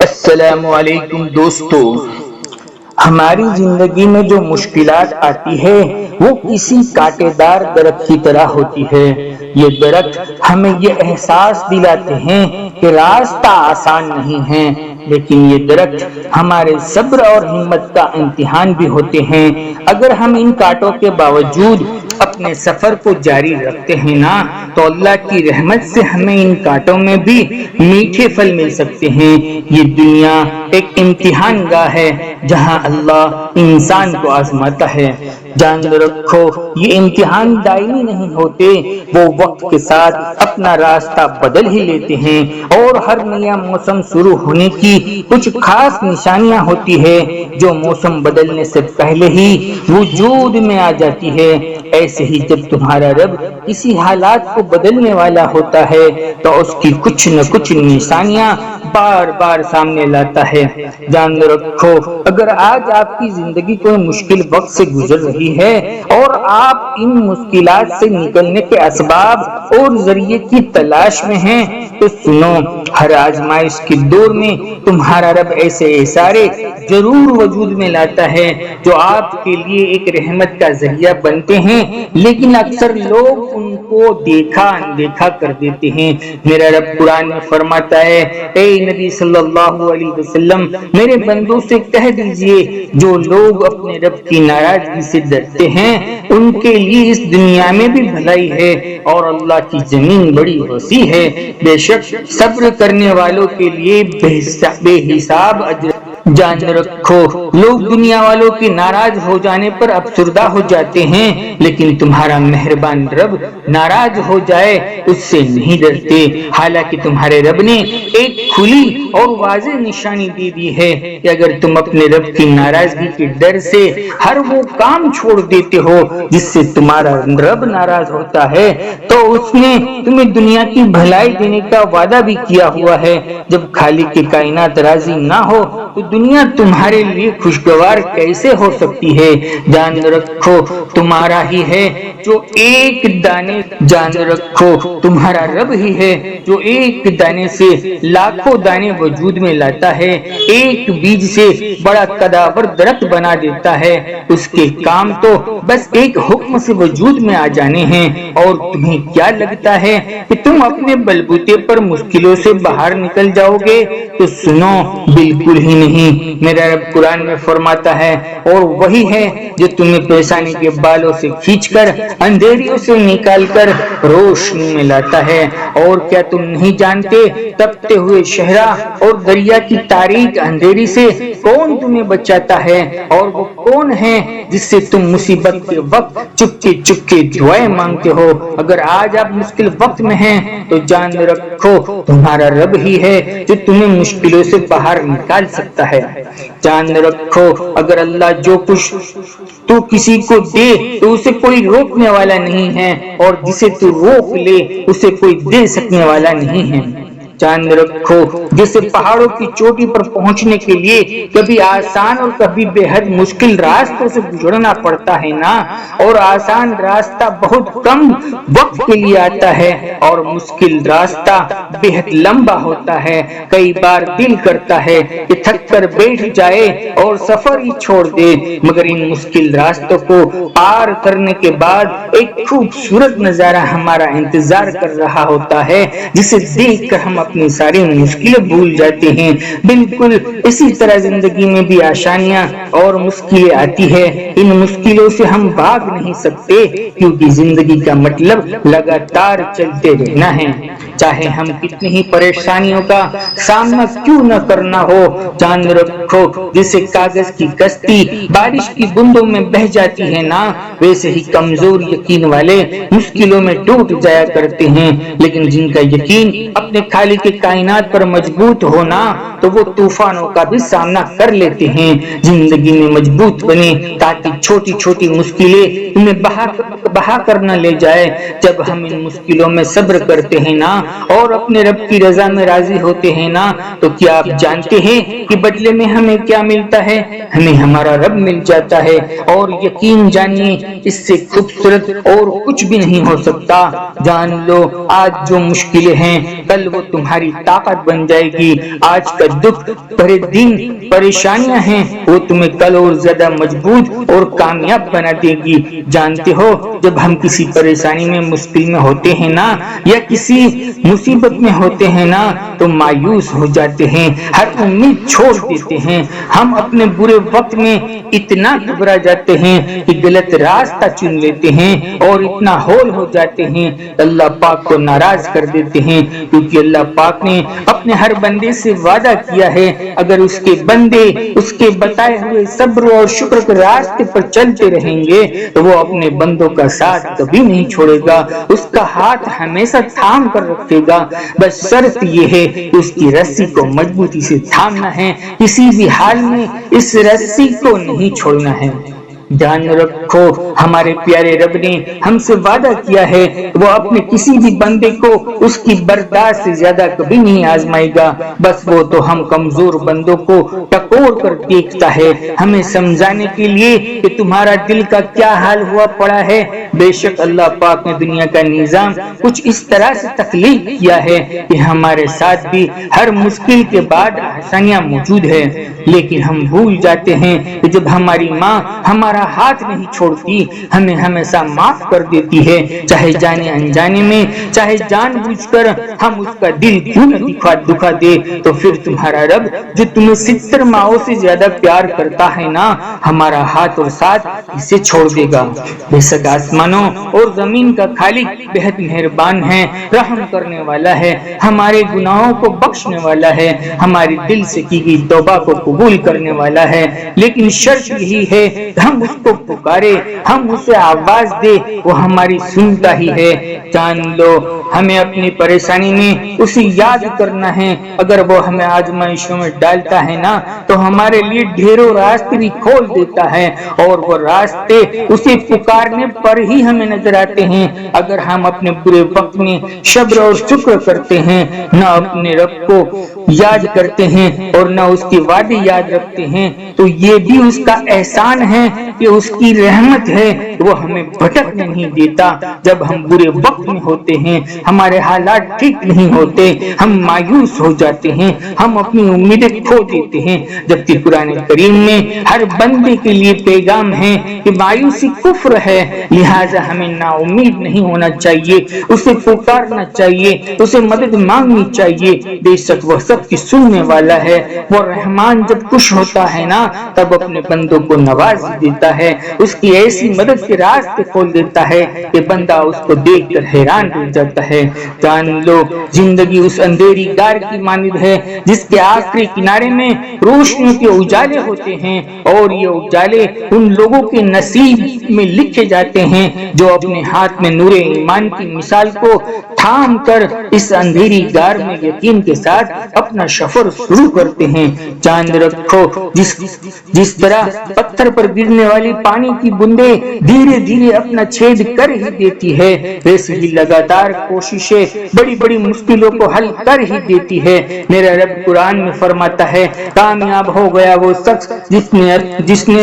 السلام علیکم دوستو، ہماری زندگی میں جو مشکلات آتی ہے وہ کسی کانٹے دار درخت کی طرح ہوتی ہے۔ یہ درخت ہمیں یہ احساس دلاتے ہیں کہ راستہ آسان نہیں ہے، لیکن یہ درخت ہمارے صبر اور ہمت کا امتحان بھی ہوتے ہیں۔ اگر ہم ان کانٹوں کے باوجود اپنے سفر کو جاری رکھتے ہیں نا، تو اللہ کی رحمت سے ہمیں ان کانٹوں میں بھی میٹھے پھل مل سکتے ہیں۔ یہ دنیا ایک امتحان گاہ ہے جہاں اللہ انسان کو آزماتا ہے۔ جان رکھو، یہ امتحان دائمی نہیں ہوتے، وہ وقت کے ساتھ اپنا راستہ بدل ہی لیتے ہیں، اور ہر نیا موسم شروع ہونے کی کچھ خاص نشانیاں ہوتی ہے جو موسم بدلنے سے پہلے ہی وجود میں آ جاتی ہے۔ ایسے ہی جب تمہارا رب کسی حالات کو بدلنے والا ہوتا ہے تو اس کی کچھ نہ کچھ نشانیاں بار بار سامنے لاتا ہے۔ جان رکھو، اگر آج آپ کی زندگی کوئی مشکل وقت سے گزر رہی ہے اور آپ ان مشکلات سے نکلنے کے اسباب اور ذریعے کی تلاش میں ہیں، تو سنو، ہر آزمائش کے دور میں تمہارا رب ایسے اشارے ضرور وجود میں لاتا ہے جو آپ کے لیے ایک رحمت کا ذریعہ بنتے ہیں، لیکن اکثر لوگ ان کو دیکھا اندیکھا کر دیتے ہیں۔ میرا رب قرآن میں فرماتا ہے، اے نبی صلی اللہ علیہ وسلم، میرے بندوں سے کہہ دیجئے، جو لوگ اپنے رب کی ناراضگی سے ڈرتے ہیں ان کے لیے اس دنیا میں بھی بھلائی ہے، اور اللہ کی زمین بڑی وسیع ہے۔ بے شک صبر کرنے والوں کے لیے بے حساب اجر۔ جان رکھو، لوگ دنیا والوں کے ناراض ہو جانے پر افسردہ ہو جاتے ہیں، لیکن تمہارا مہربان رب ناراض ہو جائے اس سے نہیں ڈرتے۔ حالانکہ تمہارے رب نے ایک کھلی اور واضح نشانی دے دی ہے کہ اگر تم اپنے رب کی ناراضگی کے ڈر سے ہر وہ کام چھوڑ دیتے ہو جس سے تمہارا رب ناراض ہوتا ہے، تو اس نے تمہیں دنیا کی بھلائی دینے کا وعدہ بھی کیا ہوا ہے۔ جب خالق کی کائنات راضی نہ ہو تو دنیا تمہارے لیے خوشگوار کیسے ہو سکتی ہے؟ جان رکھو، تمہارا ہی ہے جو ایک دانے جان رکھو تمہارا رب ہی ہے جو ایک دانے سے لاکھوں دانے وجود میں لاتا ہے، ایک بیج سے بڑا قداور درخت بنا دیتا ہے۔ اس کے کام تو بس ایک حکم سے وجود میں آ جانے ہیں، اور تمہیں کیا لگتا ہے کہ تم اپنے بلبوتے پر مشکلوں سے باہر نکل جاؤ گے؟ تو سنو، بالکل ہی نہیں۔ میرا رب قرآن میں فرماتا ہے، اور وہی ہے جو تمہیں پیشانی کے بالوں سے کھینچ کر اندھیریوں سے نکال کر روشنی میں لاتا ہے۔ اور کیا تم نہیں جانتے، تپتے ہوئے صحرا اور دریا کی تاریک اندھیری سے کون تمہیں بچاتا ہے، اور وہ کون ہے جس سے تم مصیبت کے وقت چپکے چپکے دعائیں مانگتے ہو؟ اگر آج آپ مشکل وقت میں ہیں تو جان رکھو تمہارا رب ہی ہے جو تمہیں مشکلوں سے باہر نکال سکتا ہے۔ جان رکھو، اگر اللہ جو کچھ تو کسی کو دے تو اسے کوئی روکنے والا نہیں ہے، اور جسے تو روک لے اسے کوئی دے سکنے والا نہیں ہے۔ جان رکھو، جسے پہاڑوں کی چوٹی پر پہنچنے کے لیے کبھی آسان اور کبھی بے حد مشکل راستوں سے گزرنا پڑتا ہے نا، اور آسان راستہ بہت کم وقت کے لیے آتا ہے اور مشکل راستہ بے حد لمبا ہوتا ہے۔ کئی بار دل کرتا ہے کہ تھک کر بیٹھ جائے اور سفر ہی چھوڑ دے، مگر ان مشکل راستوں کو پار کرنے کے بعد ایک خوبصورت نظارہ ہمارا انتظار کر رہا ہوتا ہے، جسے دیکھ کر ہم اپنی ساری مشکلیں بھول جاتے ہیں۔ بالکل اسی طرح زندگی میں بھی آسانیاں اور مشکلیں آتی ہے، ان مشکلوں سے ہم بھاگ نہیں سکتے، کیونکہ زندگی کا مطلب لگاتار چلتے رہنا ہے، چاہے ہم کتنی ہی پریشانیوں کا سامنا کیوں نہ کرنا ہو۔ جان رکھو، جیسے کاغذ کی کشتی بارش کی بوندوں میں بہہ جاتی ہے نا، ویسے ہی کمزور یقین والے مشکلوں میں ٹوٹ جایا کرتے ہیں، لیکن جن کا یقین اپنے خالق کائنات پر مضبوط ہونا تو وہ طوفانوں کا بھی سامنا کر لیتے ہیں۔ زندگی میں مضبوط بنے تاکہ چھوٹی چھوٹی مشکلیں تمہیں بہا کر نہ لے جائے۔ جب ہم ان مشکلوں میں صبر کرتے ہیں نا اور اپنے رب کی رضا میں راضی ہوتے ہیں نا، تو کیا آپ جانتے ہیں کہ بدلے میں ہمیں کیا ملتا ہے؟ ہمیں ہمارا رب مل جاتا ہے، اور یقین جانیے اس سے خوبصورت اور کچھ بھی نہیں ہو سکتا۔ جان لو آج جو مشکلیں ہیں کل وہ تمہاری طاقت بن جائے گی۔ آج کا دکھ بھرے دن پریشانیاں ہیں وہ تمہیں کل اور زیادہ مضبوط اور کامیاب بنا دے گی۔ جانتے ہو جب ہم کسی پریشانی میں مشکل میں ہوتے ہیں نا، یا کسی مصیبت میں ہوتے ہیں نا، تو مایوس ہو جاتے ہیں، ہر امید چھوڑ دیتے ہیں۔ ہم اپنے برے وقت میں اتنا گھبرا جاتے ہیں کہ غلط راستہ چن لیتے ہیں اور اتنا ہول ہو جاتے ہیں، اللہ پاک کو ناراض کر دیتے ہیں، کیونکہ اللہ پاک نے اپنے ہر بندے سے وعدہ کیا ہے اگر اس کے بندے اس کے بتائے ہوئے صبر اور شکر کے راستے پر چلتے رہیں گے تو وہ اپنے بندوں کا ساتھ کبھی نہیں چھوڑے گا، اس کا ہاتھ ہمیشہ تھام کر رکھے گا۔ بس شرط یہ ہے کہ اس کی رسی کو مضبوطی سے تھامنا ہے، کسی بھی حال میں اس رسی کو نہیں چھوڑنا ہے۔ جان رکھو ہمارے پیارے رب نے ہم سے وعدہ کیا ہے وہ اپنے کسی بھی بندے کو اس کی برداشت سے زیادہ کبھی نہیں آزمائے گا، بس وہ تو ہم کمزور بندوں کو ٹکور کر دیکھتا ہے، ہمیں سمجھانے کے لیے کہ تمہارا دل کا کیا حال ہوا پڑا ہے۔ بے شک اللہ پاک نے دنیا کا نظام کچھ اس طرح سے تخلیق کیا ہے کہ ہمارے ساتھ بھی ہر مشکل کے بعد آسانیاں موجود ہے، لیکن ہم بھول جاتے ہیں کہ جب ہماری ماں ہمارا ہاتھ نہیں چھوڑتی، ہمیں ہمیشہ معاف کر دیتی ہے، چاہے جانے انجانے میں، چاہے جان بوجھ کر ہم اس کا دل کیوں نہ دکھا دے، تو پھر تمہارا رب جو تمہیں 70 ماؤں سے زیادہ پیار کرتا ہے نا، ہمارا ہاتھ اور ساتھ اسے چھوڑ دے گا۔ بے شک آسمانوں اور زمین کا خالق بہت مہربان ہے، رحم کرنے والا ہے، ہمارے گناہوں کو بخشنے والا ہے، ہماری دل سے کی گئی توبہ کو قبول کرنے والا ہے، لیکن شرط یہی ہے ہم اس کو پکارے، ہم اسے آواز دے، وہ ہماری سنتا ہی ہے۔ جان لو ہمیں اپنی پریشانی میں اسے یاد کرنا ہے، اگر وہ ہمیں آزمائشوں میں ڈالتا ہے نا تو ہمارے لیے ڈھیروں راستے بھی کھول دیتا ہے، اور وہ راستے اسے پکارنے پر ہی ہمیں نظر آتے ہیں۔ اگر ہم اپنے برے وقت میں صبر اور شکر کرتے ہیں، نہ اپنے رب کو یاد کرتے ہیں اور نہ اس کے وعدے یاد رکھتے ہیں، تو یہ بھی اس کا احسان ہے کہ اس کی رحمت ہے، وہ ہمیں بھٹکنے نہیں دیتا۔ جب ہم برے وقت میں ہوتے ہیں، ہمارے حالات ٹھیک نہیں ہوتے، ہم مایوس ہو جاتے ہیں، ہم اپنی امیدیں کھو دیتے ہیں، جبکہ قرآن کریم میں ہر بندے کے لیے پیغام ہے کہ مایوسی کفر ہے، لہٰذا ہمیں نا امید نہیں ہونا چاہیے، اسے پکارنا چاہیے، اسے مدد مانگنی چاہیے، بے شک وہ سب کی سننے والا ہے۔ وہ رحمان جب خوش ہوتا ہے نا تب اپنے بندوں کو نواز دیتا ہے، اس کی ایسی مدد کے راستے کھول دیتا ہے کہ بندہ اس کو دیکھ کر حیران رہ جاتا ہے۔ جان لو زندگی اس اندھیری غار کی مانند ہے جس کے آخری کنارے میں روشنیوں کے اجالے ہوتے ہیں، اور یہ اجالے ان لوگوں کے نصیب میں لکھے جاتے ہیں جو اپنے ہاتھ میں نور ایمان کی مثال کو تھام کر اس اندھیری غار میں یقین کے ساتھ اپنا سفر شروع کرتے ہیں۔ جان رکھو جس طرح پتھر پر گرنے والی پانی کی بوندیں دھیرے دھیرے اپنا چھید کر ہی دیتی ہے، ویسے ہی لگاتار کوششیں بڑی بڑی مشکلوں کو حل کر ہی دیتی ہے۔ میرا رب قرآن میں فرماتا ہے کامیاب ہو گیا وہ شخص جس نے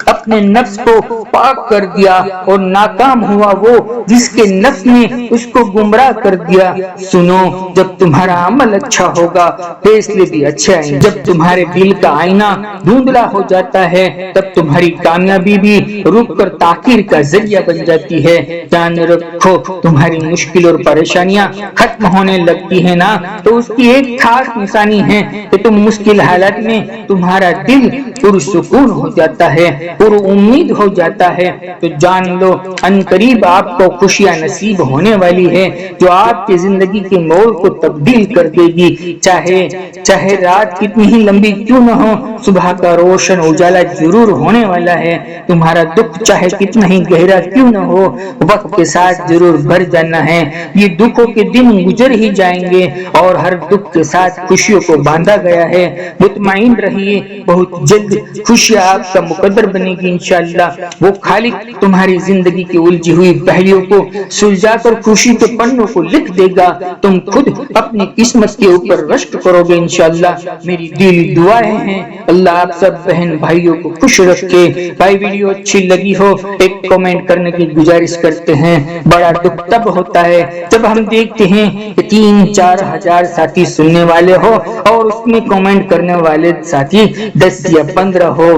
اپنے نفس کو پاک کر دیا، اور ناکام ہوا وہ جس کے نفس نے اس کو گمراہ کر دیا۔ سنو جب تمہارا عمل اچھا ہوگا فیصلے بھی اچھے آئیں، جب تمہارے دل کا آئینہ دھندلا ہو جاتا ہے تب تمہاری کامیابی بھی رک کر تاخیر کا ذریعہ بن جاتی ہے۔ جان رکھو تمہاری مشکل اور پریشانیاں ختم ہونے لگتی ہے نا تو اس کی ایک خاص نشانی ہے کہ تم مشکل حالات میں تمہارا دل پرسکون ہو جاتا ہے، پر امید ہو جاتا ہے، تو جان لو ان قریب آپ کو خوشیاں نصیب ہونے والی ہے جو آپ کی زندگی کے موڑ کو تبدیل کر دے گی۔ چاہے رات کتنی ہی لمبی کیوں نہ ہو، صبح کا روشن اجالا ضرور ہونے والا ہے۔ تمہارا دکھ چاہے کتنا ہی گہرا کیوں نہ ہو، وقت کے ساتھ ضرور بھر جانا ہے۔ یہ دکھوں کے دن گزر ہی جائیں گے اور ہر دکھ کے ساتھ خوشیوں کو باندھا گیا ہے۔ مطمئن رہیے، بہت جلد خوشیاں آپ کا مقدر بنے گی انشاءاللہ وہ خالق تمہاری زندگی کی الجھی ہوئی پہلیوں کو سلجھا کر خوشی کے پنوں کو لکھ دے گا. تم خود اپنی قسمت کے اوپر رشک کرو گے انشاءاللہ. میری دلی دعائیں ہیں اللہ آپ سب بہن بھائیوں کو خوش رکھے. بھائی ویڈیو اچھی لگی ہو ایک کمنٹ کرنے کی گزارش کرتے ہیں. بڑا دکھ تب ہوتا ہے جب ہم دیکھتے ہیں کہ 3-4 ہزار ساتھی سننے والے ہو اور اس میں کمنٹ کرنے والے ساتھی 10 یا 15 ہو.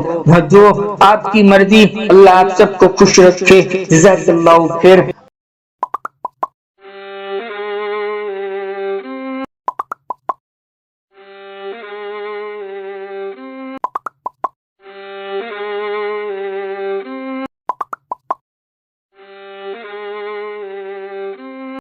جو آپ کی مرضی, اللہ آپ سب کو خوش رکھے. جزاک اللہ خیر.